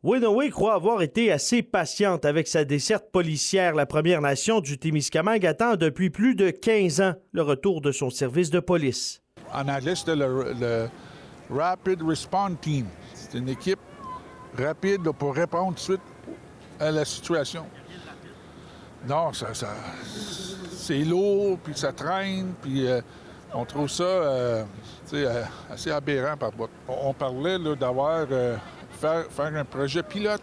Winaway croit avoir été assez patiente avec sa desserte policière. La Première Nation du Témiscamingue attend depuis plus de 15 ans le retour de son service de police. En anglais, c'était le Rapid Response Team. C'est une équipe rapide là, pour répondre tout de suite à la situation. Non, c'est lourd, puis ça traîne, puis on trouve ça assez aberrant par bout. On parlait là, d'avoir faire un projet pilote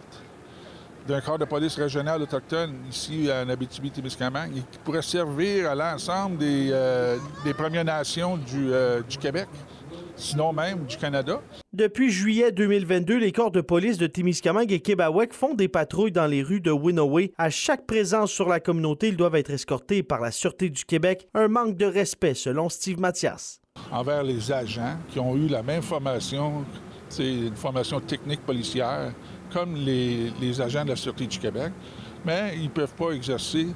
d'un corps de police régional autochtone ici en Abitibi-Témiscamingue qui pourrait servir à l'ensemble des Premières Nations du Québec, sinon même du Canada. Depuis juillet 2022, les corps de police de Témiscamingue et Québec font des patrouilles dans les rues de Winaway. À chaque présence sur la communauté, ils doivent être escortés par la Sûreté du Québec. Un manque de respect, selon Steve Mathias. Envers les agents qui ont eu la même formation, c'est une formation technique policière, comme les agents de la Sûreté du Québec, mais ils ne peuvent pas exercer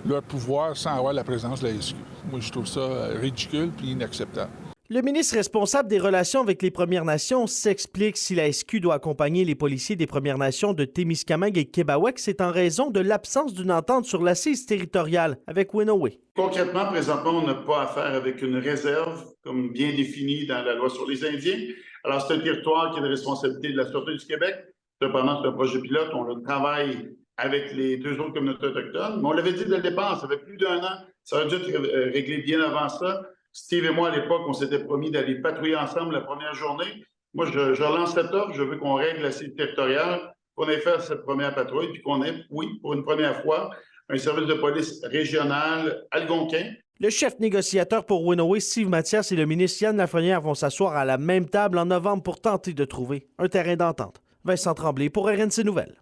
leur pouvoir sans avoir la présence de la SQ. Moi, je trouve ça ridicule et inacceptable. Le ministre responsable des relations avec les Premières Nations s'explique si la SQ doit accompagner les policiers des Premières Nations de Témiscamingue et Québec, c'est en raison de l'absence d'une entente sur l'assise territoriale avec Winaway. Concrètement, présentement, on n'a pas affaire avec une réserve, comme bien définie dans la loi sur les Indiens. Alors, c'est un territoire qui est de responsabilité de la Sûreté du Québec. Cependant, c'est un projet pilote. On le travaille avec les deux autres communautés autochtones. Mais on l'avait dit dès le départ, ça fait plus d'un an. Ça aurait dû être réglé bien avant ça. Steve et moi, à l'époque, on s'était promis d'aller patrouiller ensemble la première journée. Moi, je relance cette offre. Je veux qu'on règle la site territoriale, qu'on ait fait cette première patrouille, puis qu'on ait, oui, pour une première fois, un service de police régional algonquin. Le chef négociateur pour Winaway, Steve Mathias, et le ministre Yann Lafrenière vont s'asseoir à la même table en novembre pour tenter de trouver un terrain d'entente. Vincent Tremblay pour RNC Nouvelles.